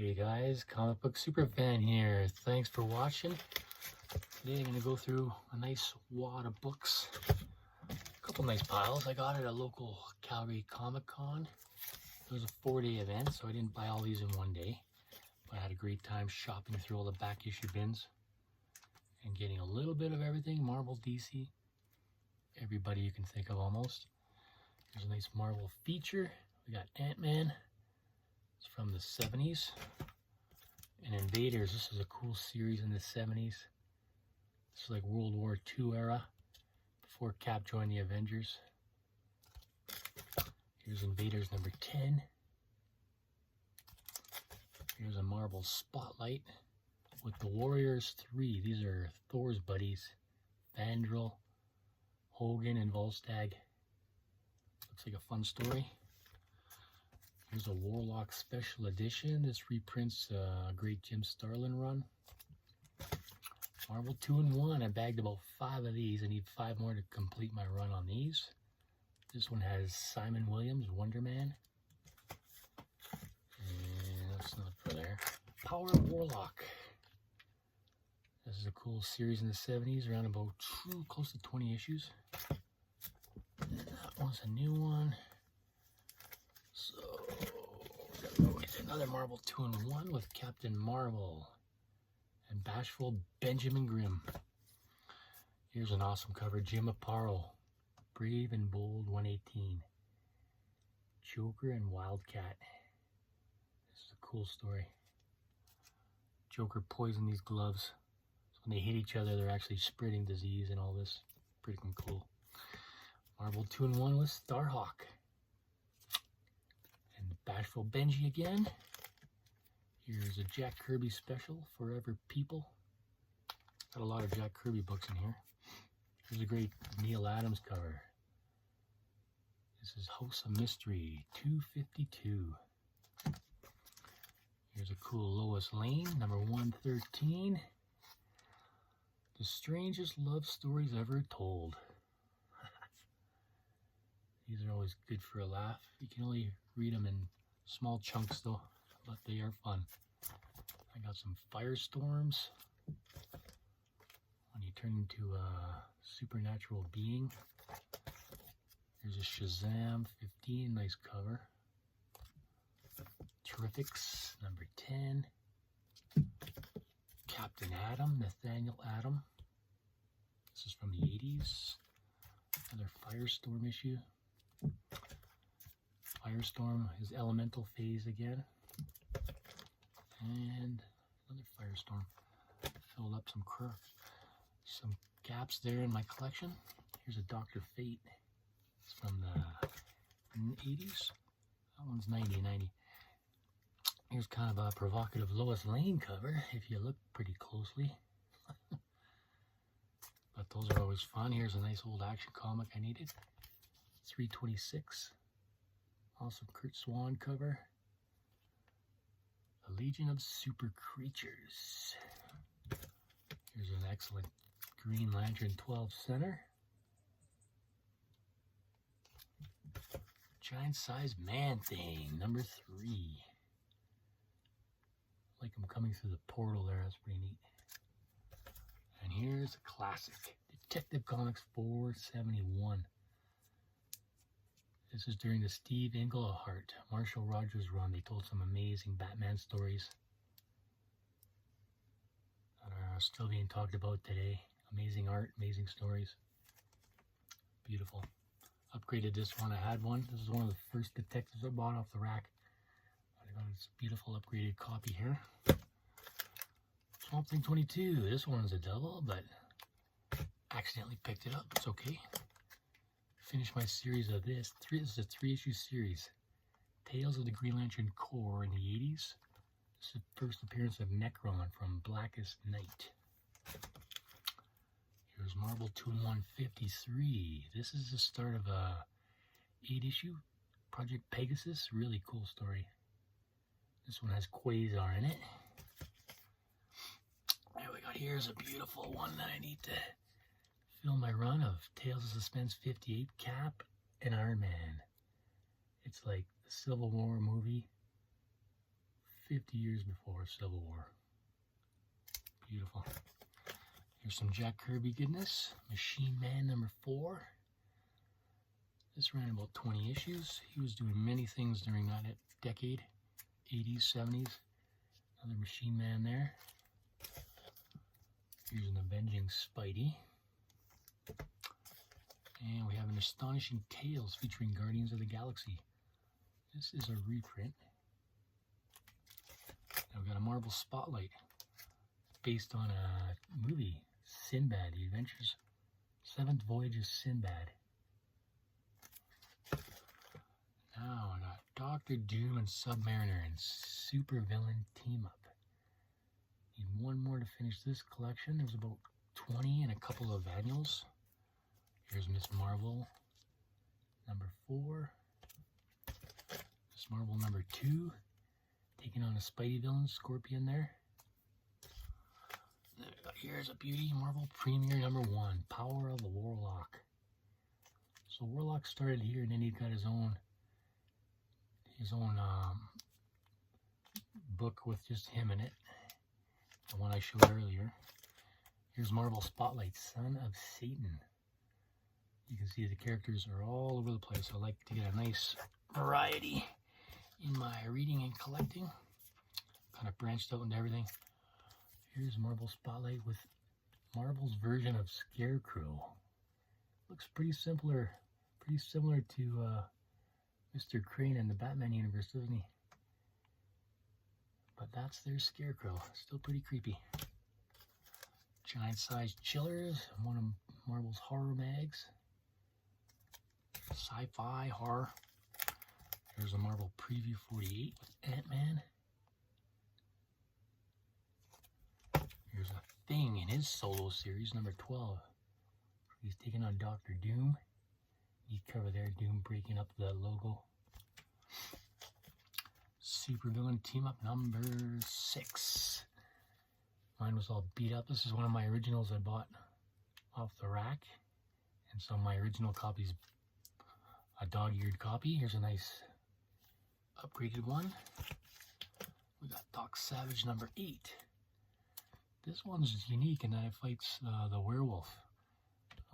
Hey guys, comic book super fan here. Thanks for watching. Today I'm going to go through a nice wad of books. A couple nice piles. I got at a local Calgary Comic Con. It was a 4-day event, so I didn't buy all these in one day. But I had a great time shopping through all the back issue bins and getting a little bit of everything. Marvel, DC, everybody you can think of almost. There's a nice Marvel feature. We got Ant-Man. It's from the 70s. And Invaders, this is a cool series in the 70s. This is like World War II era, before Cap joined the Avengers. Here's Invaders number 10. Here's a Marvel Spotlight with the Warriors 3. These are Thor's buddies, Vandal, Hogan, and Volstagg. Looks like a fun story. Here's a Warlock Special Edition. This reprints a great Jim Starlin run. Marvel 2-in-1. I bagged about 5 of these. I need 5 more to complete my run on these. This one has Simon Williams, Wonder Man. And that's not for there. Power of Warlock. This is a cool series in the 70s, around about close to 20 issues. And that one's a new one. So, another Marvel 2-in-1 with Captain Marvel and Bashful Benjamin Grimm. Here's an awesome cover, Jim Aparo, Brave and Bold 118. Joker and Wildcat. This is a cool story. Joker poisoned these gloves. So when they hit each other, they're actually spreading disease and all this. Pretty cool. Marvel 2-in-1 with Starhawk. Bashful Benji again. Here's a Jack Kirby special, Forever People. Got a lot of Jack Kirby books in here. Here's a great Neil Adams cover. This is House of Mystery 252. Here's a cool Lois Lane, number 113. The Strangest Love Stories Ever Told. These are always good for a laugh. You can only read them in small chunks though, but they are fun. I got some Firestorms. When you turn into a supernatural being. Here's a Shazam 15, nice cover. Terrifics, number 10. Captain Atom, Nathaniel Atom. This is from the 80s. Another Firestorm issue. Firestorm is elemental phase again. And another Firestorm. Filled up some gaps there in my collection. Here's a Dr. Fate. It's from the 80s. That one's 90. Here's kind of a provocative Lois Lane cover if you look pretty closely. But those are always fun. Here's a nice old action comic I needed. 326. Awesome Kurt Swan cover. A Legion of Super Creatures. Here's an excellent Green Lantern 12 center. Giant Size Man Thing, number 3. Like I'm coming through the portal there, that's pretty neat. And here's a classic, Detective Comics 471. This is during the Steve Englehart, Marshall Rogers run. They told some amazing Batman stories that are still being talked about today. Amazing art, amazing stories. Beautiful. Upgraded this one. I had one. This is one of the first detectives I bought off the rack. I got this beautiful upgraded copy here. Swamp Thing 22. This one's a double, but accidentally picked it up. It's okay. Finish my series of this. This is a 3-issue series. Tales of the Green Lantern Corps in the 80s. This is the first appearance of Necron from Blackest Night. Here's Marvel 2-in-1 53. This is the start of a 8-issue Project Pegasus. Really cool story. This one has Quasar in it. There we go. Here's a beautiful one that I need to fill my run of Tales of Suspense 58, Cap and Iron Man. It's like the Civil War movie 50 years before Civil War. Beautiful. Here's some Jack Kirby goodness. Machine Man number 4. This ran about 20 issues. He was doing many things during that decade, 80s, 70s. Another Machine Man there. Here's an Avenging Spidey. And we have an Astonishing Tales featuring Guardians of the Galaxy. This is a reprint. Now we've got a Marvel Spotlight based on a movie, Sinbad, The Adventures, 7th Voyage of Sinbad. Now I got Doctor Doom and Submariner and Supervillain Team Up. Need one more to finish this collection. There's about 20 and a couple of annuals. Here's Miss Marvel number 4. Miss Marvel number 2. Taking on a Spidey villain, Scorpion there. Then we got here's a beauty, Marvel Premiere number 1, Power of the Warlock. So Warlock started here, and then he got his own book with just him in it. The one I showed earlier. Here's Marvel Spotlight, Son of Satan. You can see the characters are all over the place. I like to get a nice variety in my reading and collecting. Kind of branched out into everything. Here's Marvel Spotlight with Marvel's version of Scarecrow. Looks pretty similar to Mr. Crane in the Batman universe, doesn't he? But that's their Scarecrow. Still pretty creepy. Giant-sized chillers, one of Marvel's horror mags. Sci-fi horror. Here's a Marvel Preview 48 with Ant-Man. Here's a Thing in his solo series, number 12. He's taking on Doctor Doom. Neat cover there, Doom breaking up the logo. Supervillain Team Up number 6. Mine was all beat up. This is one of my originals I bought off the rack. And so my original copy's a dog-eared copy. Here's a nice upgraded one. We got Doc Savage number 8. This one's unique in that it fights the werewolf.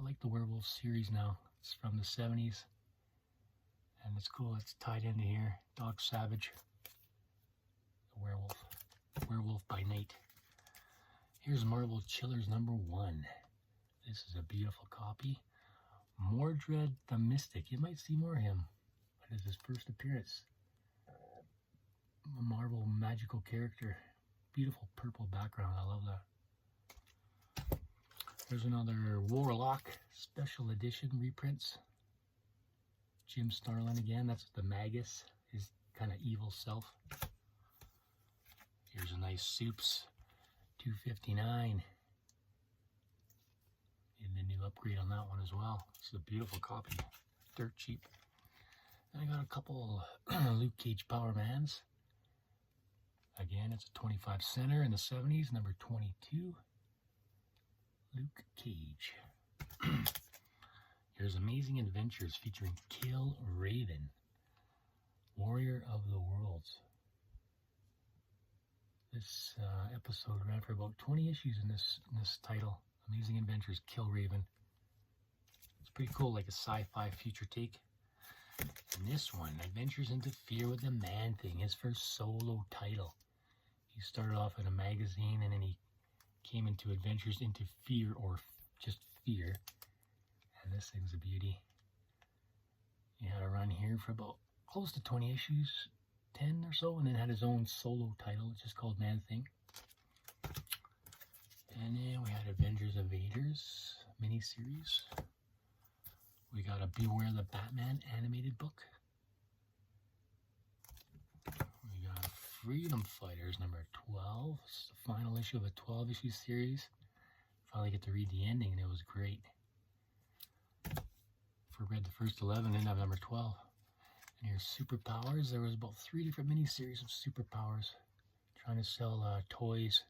I like the werewolf series now. It's from the 70s. And it's cool. It's tied into here. Doc Savage. The werewolf. Werewolf by night. Here's Marvel Chillers number 1. This is a beautiful copy. Mordred the Mystic. You might see more of him. But it's his first appearance. A Marvel magical character. Beautiful purple background. I love that. There's another Warlock special edition reprints. Jim Starlin again. That's the Magus, his kind of evil self. Here's a nice Soups $2.59. And a new upgrade on that one as well. It's a beautiful copy. Dirt cheap. And I got a couple Luke Cage Power Mans. Again, it's a 25 center in the 70s, number 22. Luke Cage. Here's Amazing Adventures featuring Kill Raven, Warrior of the Worlds. This episode ran for about 20 issues in this title. Amazing Adventures, Kill Raven. It's pretty cool, like a sci-fi future take. And this one, Adventures into Fear with the Man-Thing, his first solo title. He started off in a magazine and then he came into Adventures into Fear, or just Fear. And this thing's a beauty. He had a run here for about close to 20 issues, 10 or so, and then had his own solo title. It's just called Man-Thing. And then we had Avengers Evaders miniseries. We got a Beware the Batman animated book. We got Freedom Fighters number 12. It's the final issue of a 12-issue series. Finally get to read the ending, and it was great. Read the first 11, didn't have number 12. And here's Superpowers. There was about 3 different miniseries of Superpowers. Trying to sell toys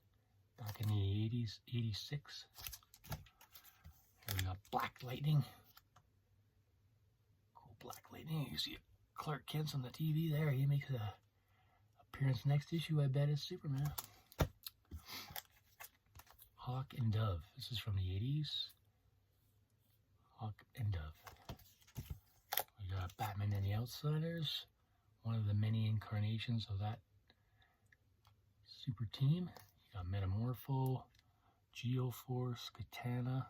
back in the 80s, 86. Here we got Black Lightning. Cool Black Lightning. You see Clark Kent's on the TV there. He makes a appearance next issue, I bet, is Superman. Hawk and Dove. This is from the 80s. Hawk and Dove. We got Batman and the Outsiders. One of the many incarnations of that super team. You got Metamorpho, Geoforce, Katana,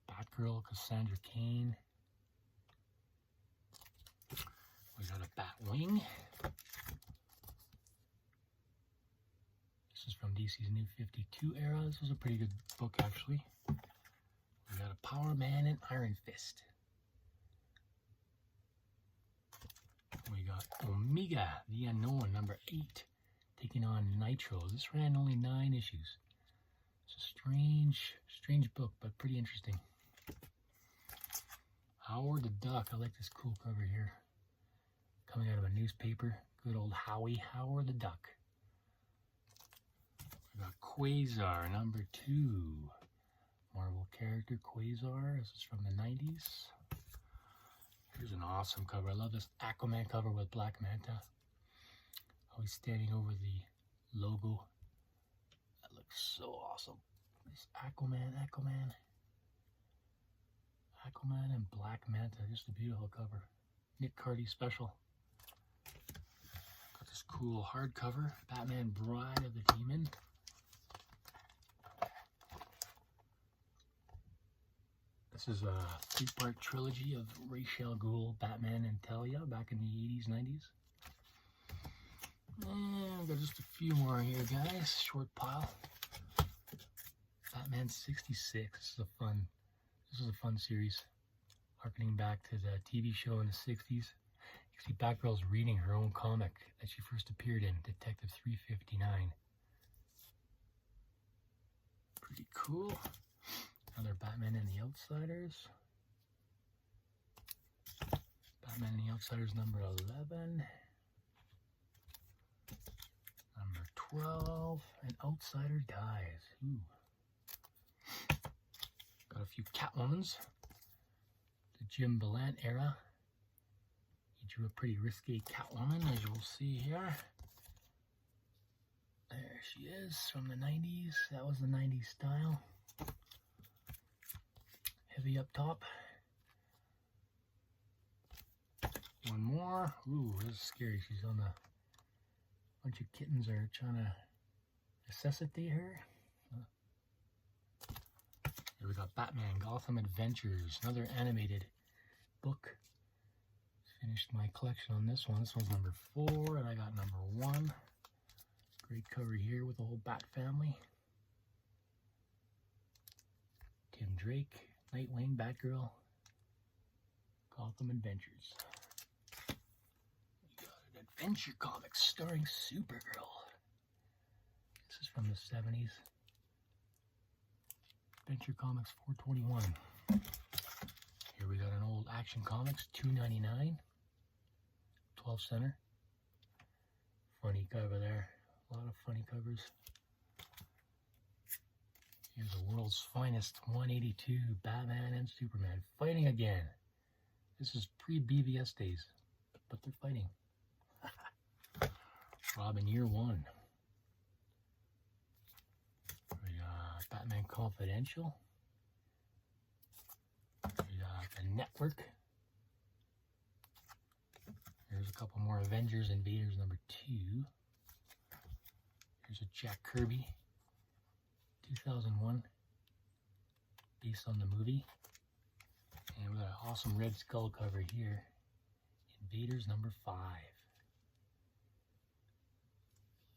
Batgirl, Cassandra Cain. We got a Batwing. This is from DC's New 52 era. This was a pretty good book, actually. We got a Power Man and Iron Fist. We got Omega, the Unknown, number 8, taking on Nitro. This ran only 9 issues. It's a strange book, but pretty interesting. Howard the Duck. I like this cool cover here. Coming out of a newspaper. Good old Howie, Howard the Duck. We got Quasar, number 2. Marvel character Quasar. This is from the 90s. Here's an awesome cover. I love this Aquaman cover with Black Manta. Always standing over the logo. That looks so awesome. This Aquaman and Black Manta. Just a beautiful cover. Nick Cardy special. Got this cool hardcover. Batman Bride of the Demon. This is a 3-part trilogy of Ra's al Ghul, Batman, and Talia back in the 80s, 90s. And I've got just a few more here, guys. Short pile. Batman 66. This is a fun series. Harkening back to the TV show in the 60s. You see Batgirl's reading her own comic that she first appeared in, Detective 359. Pretty cool. Another Batman and the Outsiders. Batman and the Outsiders number 11. Number 12. An Outsider Dies. Ooh. Got a few Catwomans. The Jim Ballant era. He drew a pretty risque Catwoman, as you will see here. There she is from the 90s. That was the 90s style. Heavy up top. One more. Ooh, this is scary. She's on a bunch of kittens are trying to resuscitate her. Here we got Batman Gotham Adventures, another animated book. Finished my collection on this one. This one's number 4, and I got number 1. Great cover here with the whole Bat family. Tim Drake, Nightwing, Batgirl, Gotham Adventures. We got an adventure comic starring Supergirl. This is from the 70s. Adventure Comics 421. Here we got an old Action Comics $2.99. 12 center. Funny cover there. A lot of funny covers. Here's the world's finest 182 Batman and Superman fighting again. This is pre-BVS days, but they're fighting. Robin Year 1. We got Batman Confidential. We got The Network. Here's a couple more Avengers Invaders number 2. Here's a Jack Kirby 2001 based on the movie. And we got an awesome Red Skull cover here. Invaders number 5.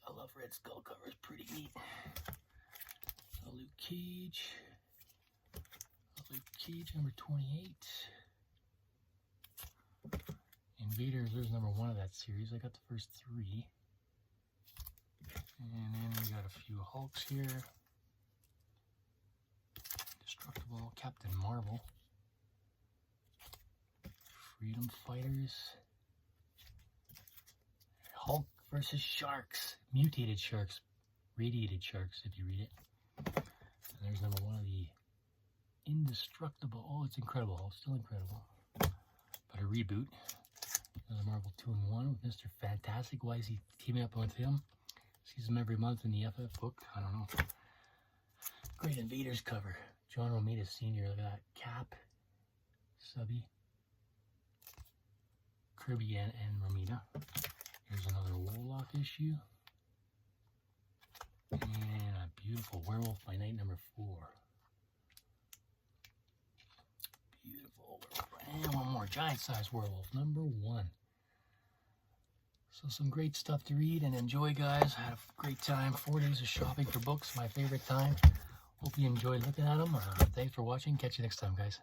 I love Red Skull covers, pretty neat. Luke Cage. Luke Cage number 28. Invaders, there's number 1 of that series. I got the first 3. And then we got a few Hulks here. Destructible, Captain Marvel. Freedom Fighters. Hulk versus Sharks. Mutated Sharks. Radiated Sharks, if you read it. And there's number 1 of the Indestructible. Oh, it's incredible. Still incredible. But a reboot. Another Marvel 2-in-1 with Mr. Fantastic. Why is he teaming up with him? Sees him every month in the FF book. I don't know. Great Invaders cover. John Romita Sr. Look at that. Cap. Subby. Kirby and Romita. Here's another Warlock issue. And a beautiful Werewolf by Night number 4. Beautiful Werewolf. And one more giant size Werewolf, number 1. So some great stuff to read and enjoy, guys. I had a great time. 4 days of shopping for books, my favorite time. Hope you enjoyed looking at them. Thanks for watching. Catch you next time, guys.